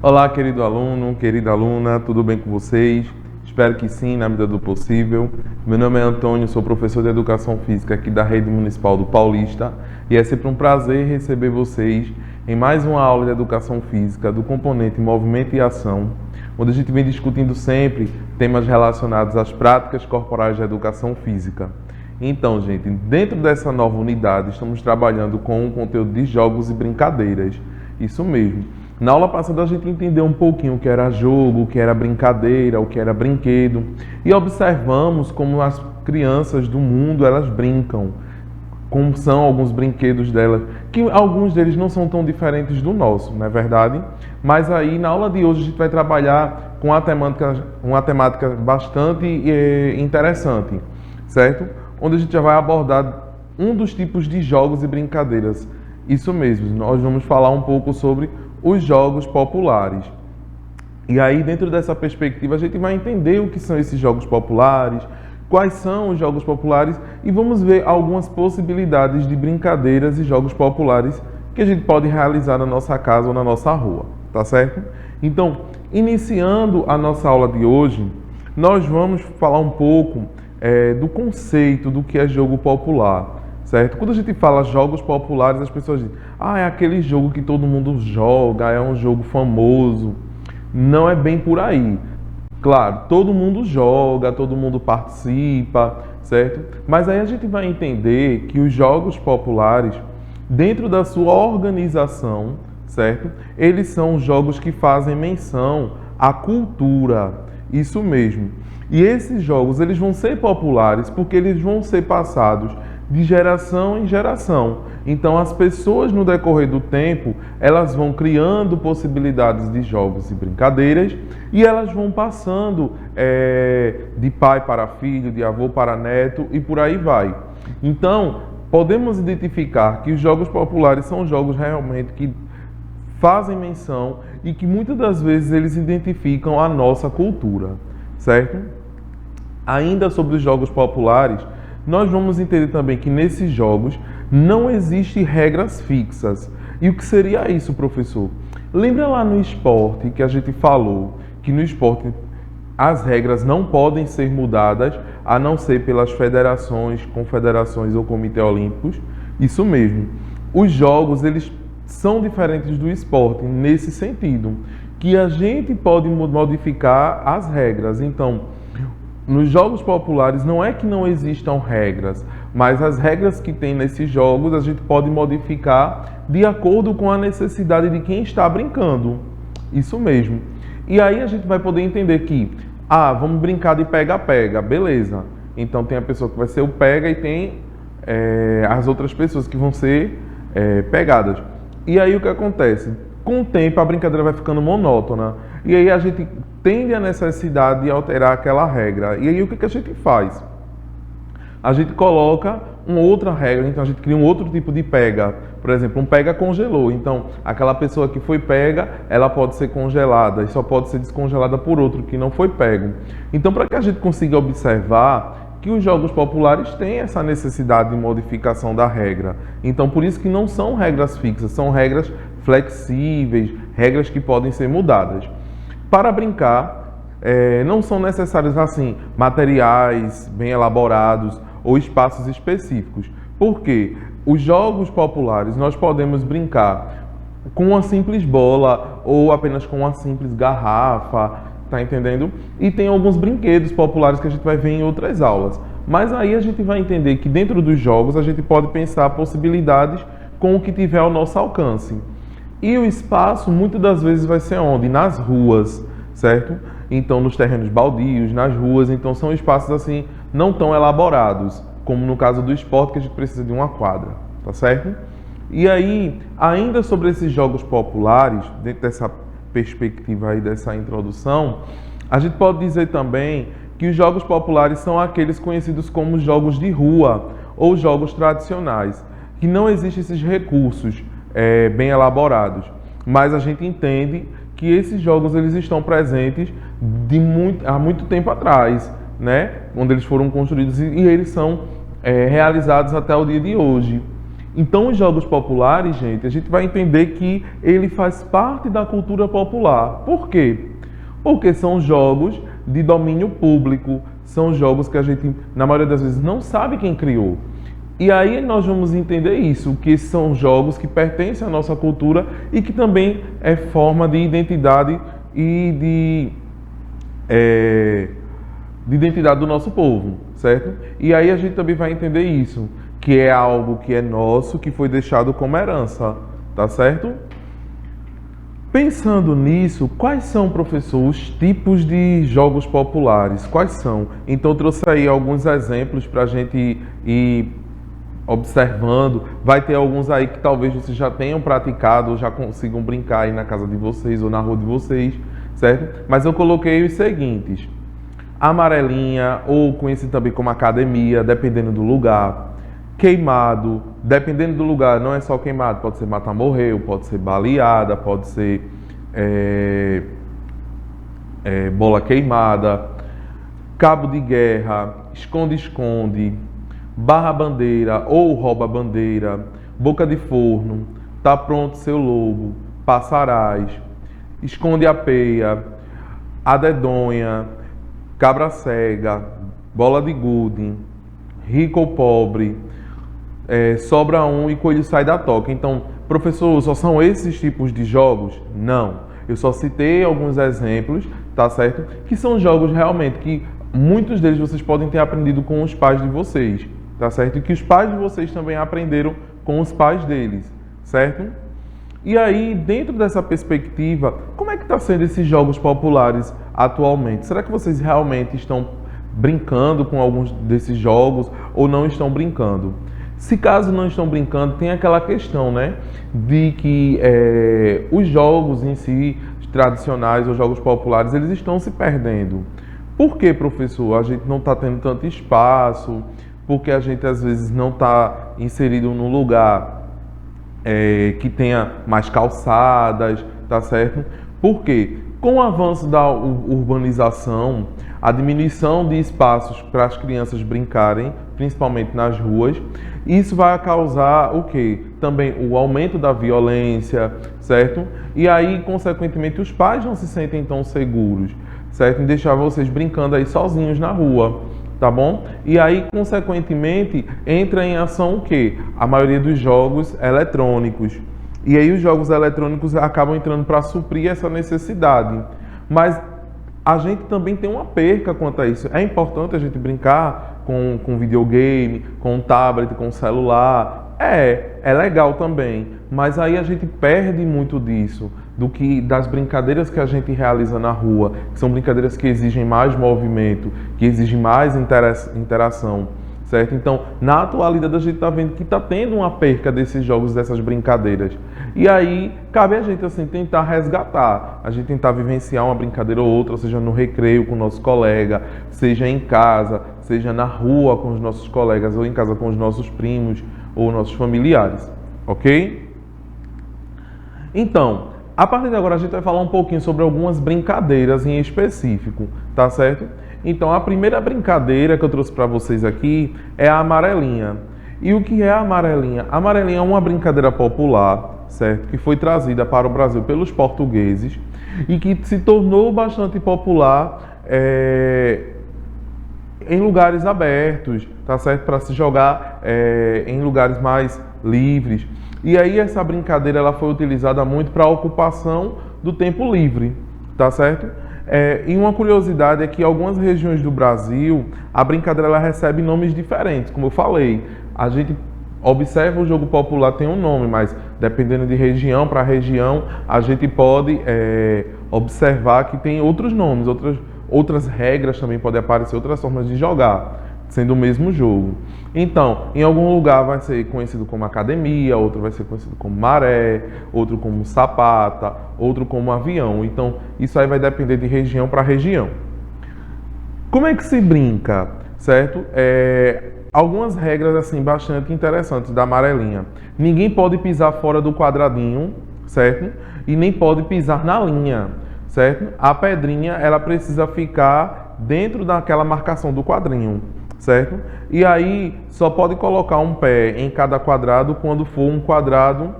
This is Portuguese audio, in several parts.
Olá, querido aluno, querida aluna, tudo bem com vocês? Espero que sim, na medida do possível. Meu nome é Antônio, sou professor de Educação Física aqui da Rede Municipal do Paulista e é sempre um prazer receber vocês em mais uma aula de Educação Física do componente Movimento e Ação, onde a gente vem discutindo sempre temas relacionados às práticas corporais de Educação Física. Então, gente, dentro dessa nova unidade, estamos trabalhando com o conteúdo de jogos e brincadeiras. Isso mesmo. Na aula passada a gente entendeu um pouquinho o que era jogo, o que era brincadeira, o que era brinquedo e observamos como as crianças do mundo elas brincam, como são alguns brinquedos delas, que alguns deles não são tão diferentes do nosso, não é verdade? Mas aí na aula de hoje a gente vai trabalhar com uma temática bastante interessante, certo? Onde a gente já vai abordar um dos tipos de jogos e brincadeiras. Isso mesmo, nós vamos falar um pouco sobre os jogos populares. E aí, dentro dessa perspectiva, a gente vai entender o que são esses jogos populares, quais são os jogos populares e vamos ver algumas possibilidades de brincadeiras e jogos populares que a gente pode realizar na nossa casa ou na nossa rua, tá certo? Então, iniciando a nossa aula de hoje, nós vamos falar um pouco do conceito do que é jogo popular. Certo? Quando a gente fala jogos populares, as pessoas dizem, é aquele jogo que todo mundo joga, é um jogo famoso. Não é bem por aí. Claro, todo mundo joga, todo mundo participa, certo? Mas aí a gente vai entender que os jogos populares, dentro da sua organização, certo? Eles são jogos que fazem menção à cultura, isso mesmo. E esses jogos, eles vão ser populares porque eles vão ser passados de geração em geração. Então, as pessoas, no decorrer do tempo, elas vão criando possibilidades de jogos e brincadeiras e elas vão passando de pai para filho, de avô para neto e por aí vai. Então, podemos identificar que os jogos populares são jogos realmente que fazem menção e que muitas das vezes eles identificam a nossa cultura, certo? Ainda sobre os jogos populares, nós vamos entender também que nesses jogos não existem regras fixas. E o que seria isso, professor? Lembra lá no esporte que a gente falou que no esporte as regras não podem ser mudadas a não ser pelas federações, confederações ou comitê olímpicos? Isso mesmo. Os jogos, eles são diferentes do esporte nesse sentido, que a gente pode modificar as regras. Então, nos jogos populares não é que não existam regras, mas as regras que tem nesses jogos a gente pode modificar de acordo com a necessidade de quem está brincando. Isso mesmo. E aí a gente vai poder entender que, vamos brincar de pega-pega, beleza. Então tem a pessoa que vai ser o pega e tem as outras pessoas que vão ser pegadas. E aí o que acontece? Com o tempo a brincadeira vai ficando monótona. E aí a gente tende a necessidade de alterar aquela regra. E aí o que a gente faz? A gente coloca uma outra regra, então a gente cria um outro tipo de pega. Por exemplo, um pega congelou. Então, aquela pessoa que foi pega, ela pode ser congelada e só pode ser descongelada por outro que não foi pego. Então, para que a gente consiga observar que os jogos populares têm essa necessidade de modificação da regra. Então, por isso que não são regras fixas, são regras flexíveis, regras que podem ser mudadas. Para brincar, não são necessários assim materiais bem elaborados ou espaços específicos. Por quê? Os jogos populares nós podemos brincar com uma simples bola ou apenas com uma simples garrafa, tá entendendo? E tem alguns brinquedos populares que a gente vai ver em outras aulas. Mas aí a gente vai entender que dentro dos jogos a gente pode pensar possibilidades com o que tiver ao nosso alcance. E o espaço, muitas das vezes, vai ser onde? Nas ruas, certo? Então, nos terrenos baldios, nas ruas. Então, são espaços, assim, não tão elaborados, como no caso do esporte, que a gente precisa de uma quadra, tá certo? E aí, ainda sobre esses jogos populares, dentro dessa perspectiva aí, dessa introdução, a gente pode dizer também que os jogos populares são aqueles conhecidos como jogos de rua ou jogos tradicionais, que não existem esses recursos bem elaborados, mas a gente entende que esses jogos eles estão presentes há muito tempo atrás, né? Onde eles foram construídos e eles são realizados até o dia de hoje. Então, os jogos populares, gente, a gente vai entender que ele faz parte da cultura popular. Por quê? Porque são jogos de domínio público, são jogos que a gente, na maioria das vezes, não sabe quem criou. E aí nós vamos entender isso, que são jogos que pertencem à nossa cultura e que também é forma de identidade e de identidade do nosso povo, certo? E aí a gente também vai entender isso, que é algo que é nosso, que foi deixado como herança, tá certo? Pensando nisso, quais são, professor, os tipos de jogos populares? Quais são? Então eu trouxe aí alguns exemplos para a gente ir observando. Vai ter alguns aí que talvez vocês já tenham praticado ou já consigam brincar aí na casa de vocês ou na rua de vocês, certo? Mas eu coloquei os seguintes: amarelinha, ou conhecido também como academia, dependendo do lugar. Queimado, dependendo do lugar, não é só queimado, pode ser mata-morreu, pode ser baleada, pode ser bola queimada. Cabo de guerra, esconde-esconde, barra-bandeira ou rouba-bandeira, boca de forno, tá pronto seu lobo, passarás, esconde a peia, a dedonha, cabra cega, bola de gude, rico ou pobre, sobra um e coelho sai da toca. Então, professor, só são esses tipos de jogos? Não. Eu só citei alguns exemplos, tá certo? Que são jogos realmente que muitos deles vocês podem ter aprendido com os pais de vocês, tá certo? E que os pais de vocês também aprenderam com os pais deles, certo? E aí, dentro dessa perspectiva, como é que está sendo esses jogos populares atualmente? Será que vocês realmente estão brincando com alguns desses jogos ou não estão brincando? Se caso não estão brincando, tem aquela questão, né, de que os jogos em si, tradicionais ou jogos populares, eles estão se perdendo. Por que, professor? A gente não está tendo tanto espaço, porque a gente às vezes não está inserido num lugar que tenha mais calçadas, tá certo? Por quê? Com o avanço da urbanização, a diminuição de espaços para as crianças brincarem, principalmente nas ruas, isso vai causar o quê? Também o aumento da violência, certo? E aí, consequentemente, os pais não se sentem tão seguros, certo? Em deixar vocês brincando aí sozinhos na rua, tá bom? E aí, consequentemente, entra em ação o quê? A maioria dos jogos eletrônicos. E aí os jogos eletrônicos acabam entrando para suprir essa necessidade. Mas a gente também tem uma perca quanto a isso. É importante a gente brincar com videogame, com tablet, com celular. É legal também. Mas aí a gente perde muito disso, das brincadeiras que a gente realiza na rua, que são brincadeiras que exigem mais movimento, que exigem mais interação. Certo? Então, na atualidade, a gente está vendo que está tendo uma perca desses jogos, dessas brincadeiras. E aí, cabe a gente assim, tentar resgatar, a gente tentar vivenciar uma brincadeira ou outra, seja no recreio com o nosso colega, seja em casa, seja na rua com os nossos colegas, ou em casa com os nossos primos ou nossos familiares. Ok? Então, a partir de agora, a gente vai falar um pouquinho sobre algumas brincadeiras em específico, tá certo? Então, a primeira brincadeira que eu trouxe para vocês aqui é a amarelinha. E o que é a amarelinha? A amarelinha é uma brincadeira popular, certo? Que foi trazida para o Brasil pelos portugueses e que se tornou bastante popular em lugares abertos, tá certo? Para se jogar em lugares mais livres. E aí essa brincadeira ela foi utilizada muito para a ocupação do tempo livre, tá certo? E uma curiosidade é que em algumas regiões do Brasil, a brincadeira ela recebe nomes diferentes. Como eu falei, a gente observa o jogo popular tem um nome, mas dependendo de região para região, a gente pode observar que tem outros nomes, outras regras também podem aparecer, outras formas de jogar, sendo o mesmo jogo. Então, em algum lugar vai ser conhecido como academia, outro vai ser conhecido como maré, outro como sapata, outro como avião. Então, isso aí vai depender de região para região. Como é que se brinca, certo? Algumas regras assim bastante interessantes da amarelinha. Ninguém pode pisar fora do quadradinho, certo? E nem pode pisar na linha, certo? A pedrinha ela precisa ficar dentro daquela marcação do quadrinho, certo? E aí só pode colocar um pé em cada quadrado quando for um quadrado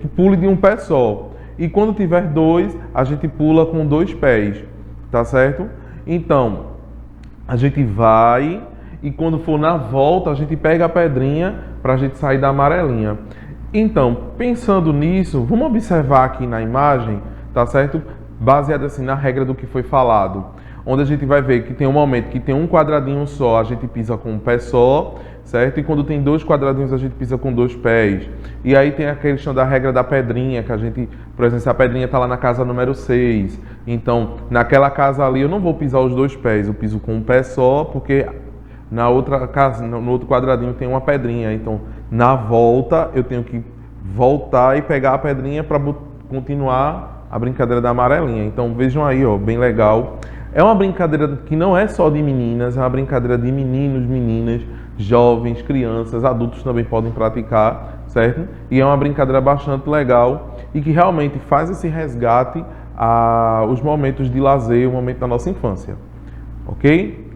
que pule de um pé só. E quando tiver dois, a gente pula com dois pés, tá certo? Então, a gente vai e quando for na volta, a gente pega a pedrinha para a gente sair da amarelinha. Então, pensando nisso, vamos observar aqui na imagem, tá certo? Baseado assim na regra do que foi falado, onde a gente vai ver que tem um momento que tem um quadradinho só, a gente pisa com um pé só, certo? E quando tem dois quadradinhos, a gente pisa com dois pés. E aí tem a questão da regra da pedrinha, que a gente, por exemplo, se a pedrinha está lá na casa número 6, então naquela casa ali eu não vou pisar os dois pés, eu piso com um pé só, porque na outra casa, no outro quadradinho tem uma pedrinha, então na volta eu tenho que voltar e pegar a pedrinha para continuar a brincadeira da amarelinha. Então vejam aí, ó, bem legal. É uma brincadeira que não é só de meninas, é uma brincadeira de meninos, meninas, jovens, crianças, adultos também podem praticar, certo? E é uma brincadeira bastante legal e que realmente faz esse resgate aos momentos de lazer, o momento da nossa infância, ok?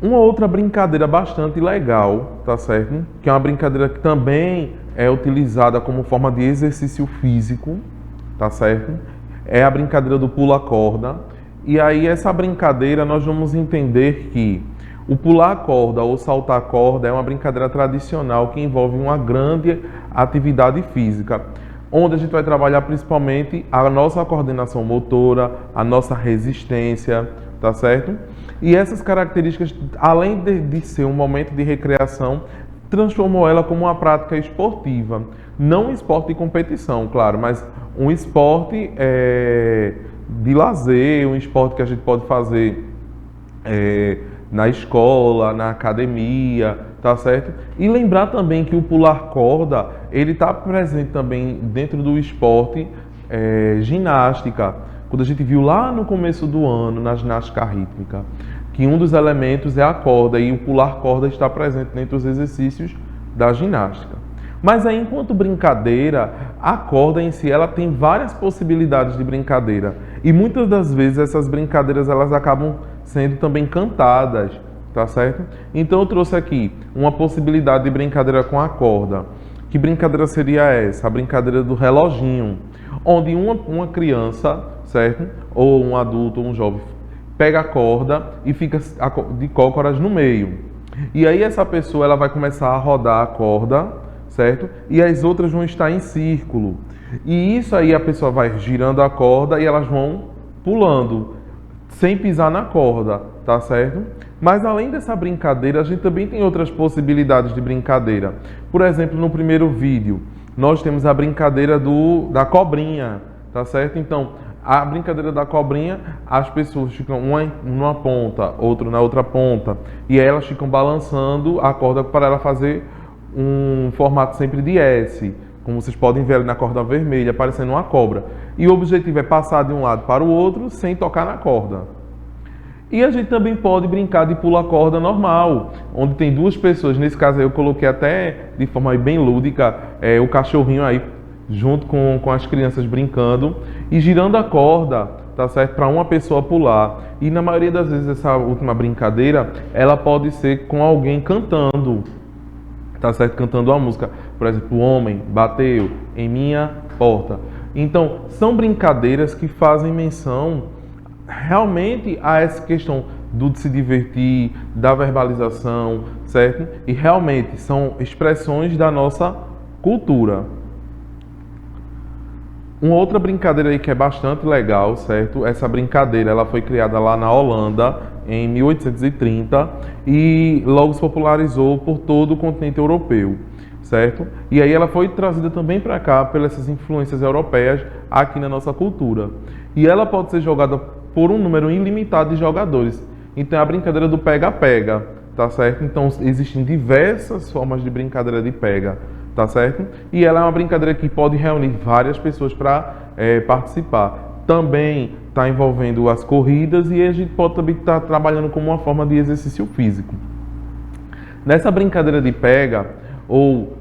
Uma outra brincadeira bastante legal, tá certo? Que é uma brincadeira que também é utilizada como forma de exercício físico, tá certo? É a brincadeira do pula-corda. E aí essa brincadeira nós vamos entender que o pular corda ou saltar corda é uma brincadeira tradicional que envolve uma grande atividade física, onde a gente vai trabalhar principalmente a nossa coordenação motora, a nossa resistência, tá certo? E essas características, além de ser um momento de recreação, transformou ela como uma prática esportiva. Não um esporte de competição, claro, mas um esporte de lazer, um esporte que a gente pode fazer na escola, na academia, tá certo? E lembrar também que o pular corda, ele está presente também dentro do esporte ginástica. Quando a gente viu lá no começo do ano, na ginástica rítmica, que um dos elementos é a corda e o pular corda está presente dentro dos exercícios da ginástica. Mas aí, enquanto brincadeira, a corda em si, ela tem várias possibilidades de brincadeira. E muitas das vezes essas brincadeiras, elas acabam sendo também cantadas, tá certo? Então eu trouxe aqui uma possibilidade de brincadeira com a corda. Que brincadeira seria essa? A brincadeira do reloginho, onde uma criança, certo? Ou um adulto, ou um jovem, pega a corda e fica de cócoras no meio. E aí essa pessoa ela vai começar a rodar a corda, certo? E as outras vão estar em círculo. E isso aí a pessoa vai girando a corda e elas vão pulando, sem pisar na corda, tá certo? Mas além dessa brincadeira, a gente também tem outras possibilidades de brincadeira. Por exemplo, no primeiro vídeo, nós temos a brincadeira da cobrinha, tá certo? Então, a brincadeira da cobrinha, as pessoas ficam uma numa ponta, outra na outra ponta, e aí elas ficam balançando a corda para ela fazer um formato sempre de S, como vocês podem ver ali na corda vermelha, parecendo uma cobra. E o objetivo é passar de um lado para o outro sem tocar na corda. E a gente também pode brincar de pula-corda normal, onde tem duas pessoas. Nesse caso aí eu coloquei até de forma bem lúdica o cachorrinho aí junto com as crianças brincando e girando a corda, tá certo? Para uma pessoa pular. E na maioria das vezes essa última brincadeira, ela pode ser com alguém cantando, tá certo? Cantando uma música. Por exemplo, o homem bateu em minha porta. Então, são brincadeiras que fazem menção realmente a essa questão do se divertir, da verbalização, certo? E realmente são expressões da nossa cultura. Uma outra brincadeira aí que é bastante legal, certo? Essa brincadeira ela foi criada lá na Holanda em 1830 e logo se popularizou por todo o continente europeu, certo? E aí ela foi trazida também para cá pelas essas influências europeias aqui na nossa cultura. E ela pode ser jogada por um número ilimitado de jogadores. Então é a brincadeira do pega-pega, tá certo? Então existem diversas formas de brincadeira de pega, tá certo? E ela é uma brincadeira que pode reunir várias pessoas para participar. Também está envolvendo as corridas e a gente pode também estar trabalhando como uma forma de exercício físico. Nessa brincadeira de pega ou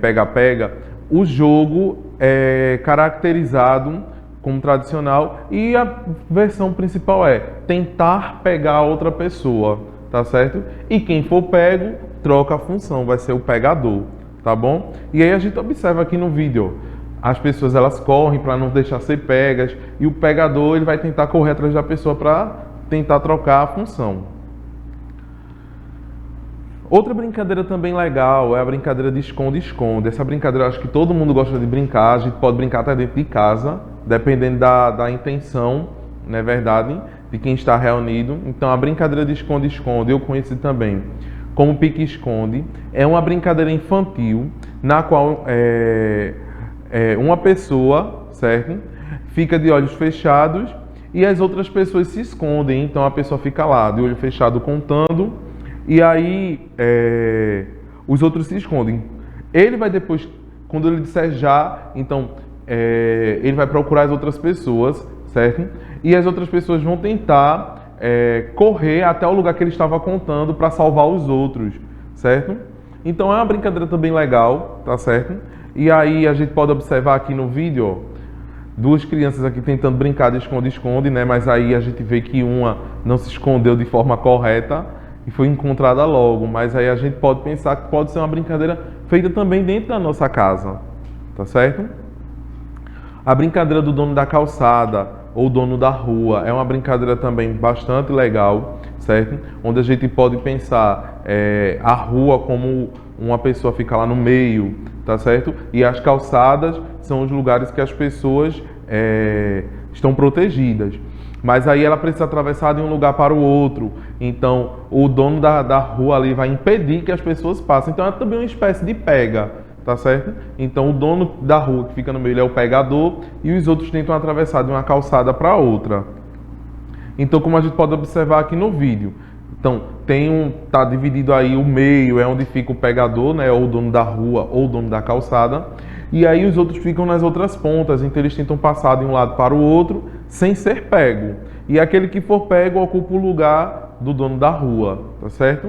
pega-pega, o jogo é caracterizado como tradicional, e a versão principal é tentar pegar a outra pessoa, tá certo? E quem for pego, troca a função, vai ser o pegador, tá bom? E aí a gente observa aqui no vídeo, as pessoas elas correm para não deixar ser pegas, e o pegador ele vai tentar correr atrás da pessoa para tentar trocar a função. Outra brincadeira também legal é a brincadeira de esconde-esconde. Essa brincadeira eu acho que todo mundo gosta de brincar, a gente pode brincar até dentro de casa, dependendo da intenção, não é verdade, de quem está reunido. Então a brincadeira de esconde-esconde, eu conheci também como pique-esconde, é uma brincadeira infantil, na qual uma pessoa, certo, fica de olhos fechados e as outras pessoas se escondem. Então a pessoa fica lá, de olho fechado, contando, e aí os outros se escondem. Ele vai depois, quando ele disser já, então ele vai procurar as outras pessoas, certo? E as outras pessoas vão tentar correr até o lugar que ele estava contando para salvar os outros, certo? Então é uma brincadeira também legal, tá certo? E aí a gente pode observar aqui no vídeo, ó, duas crianças aqui tentando brincar de esconde-esconde, né? Mas aí a gente vê que uma não se escondeu de forma correta e foi encontrada logo. Mas aí a gente pode pensar que pode ser uma brincadeira feita também dentro da nossa casa, tá certo? A brincadeira do dono da calçada ou dono da rua é uma brincadeira também bastante legal, certo? Onde a gente pode pensar a rua como uma pessoa fica lá no meio, tá certo? E as calçadas são os lugares que as pessoas estão protegidas. Mas aí ela precisa atravessar de um lugar para o outro. Então, o dono da rua ali vai impedir que as pessoas passem. Então, é também uma espécie de pega, tá certo? Então, o dono da rua que fica no meio ele é o pegador e os outros tentam atravessar de uma calçada para outra. Então, como a gente pode observar aqui no vídeo, então, tá dividido aí o meio, é onde fica o pegador, né? Ou o dono da rua ou o dono da calçada. E aí os outros ficam nas outras pontas, então eles tentam passar de um lado para o outro sem ser pego. E aquele que for pego ocupa o lugar do dono da rua, tá certo?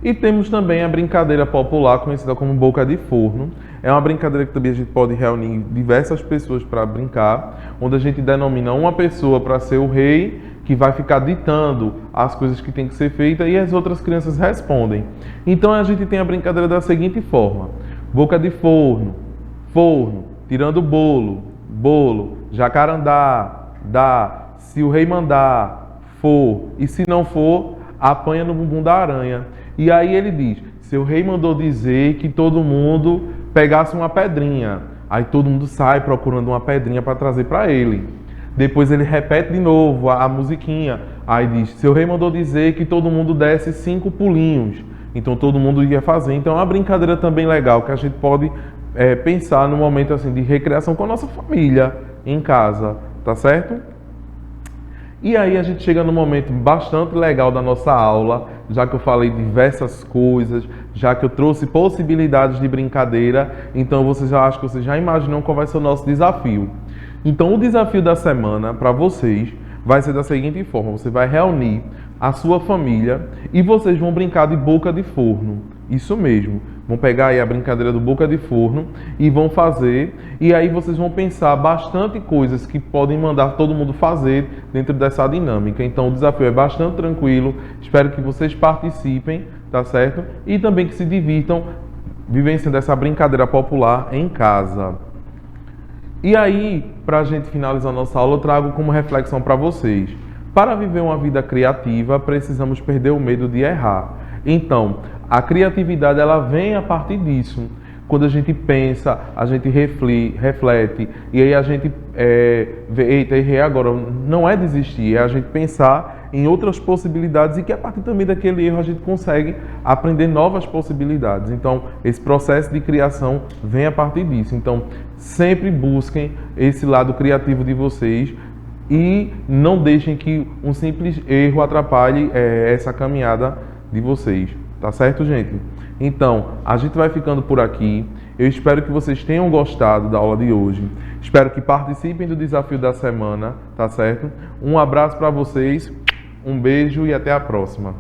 E temos também a brincadeira popular conhecida como boca de forno. É uma brincadeira que também a gente pode reunir diversas pessoas para brincar, onde a gente denomina uma pessoa para ser o rei, que vai ficar ditando as coisas que tem que ser feitas e as outras crianças respondem. Então a gente tem a brincadeira da seguinte forma: boca de forno, forno, tirando bolo, bolo, jacarandá, dá, se o rei mandar, for, e se não for, apanha no bumbum da aranha. E aí ele diz: seu rei mandou dizer que todo mundo pegasse uma pedrinha. Aí todo mundo sai procurando uma pedrinha para trazer para ele. Depois ele repete de novo a musiquinha. Aí diz: seu rei mandou dizer que todo mundo desse 5 pulinhos. Então todo mundo ia fazer. Então é uma brincadeira também legal que a gente pode pensar no momento assim de recreação com a nossa família em casa, tá certo? E aí a gente chega num momento bastante legal da nossa aula, já que eu falei diversas coisas, já que eu trouxe possibilidades de brincadeira, então acho que vocês já imaginam qual vai ser o nosso desafio. Então o desafio da semana para vocês vai ser da seguinte forma: você vai reunir a sua família e vocês vão brincar de boca de forno. Isso mesmo. Vão pegar aí a brincadeira do boca de forno e vão fazer. E aí vocês vão pensar bastante coisas que podem mandar todo mundo fazer dentro dessa dinâmica. Então o desafio é bastante tranquilo. Espero que vocês participem, tá certo? E também que se divirtam vivenciando essa brincadeira popular em casa. E aí, para a gente finalizar nossa aula, eu trago como reflexão para vocês. Para viver uma vida criativa, precisamos perder o medo de errar. Então, a criatividade ela vem a partir disso. Quando a gente pensa, a gente reflete, e aí a gente vê: eita, errei agora. Não é desistir, é a gente pensar em outras possibilidades e que a partir também daquele erro a gente consegue aprender novas possibilidades. Então, esse processo de criação vem a partir disso. Então, sempre busquem esse lado criativo de vocês e não deixem que um simples erro atrapalhe essa caminhada de vocês. Tá certo, gente? Então, a gente vai ficando por aqui. Eu espero que vocês tenham gostado da aula de hoje. Espero que participem do desafio da semana, tá certo? Um abraço para vocês, um beijo e até a próxima.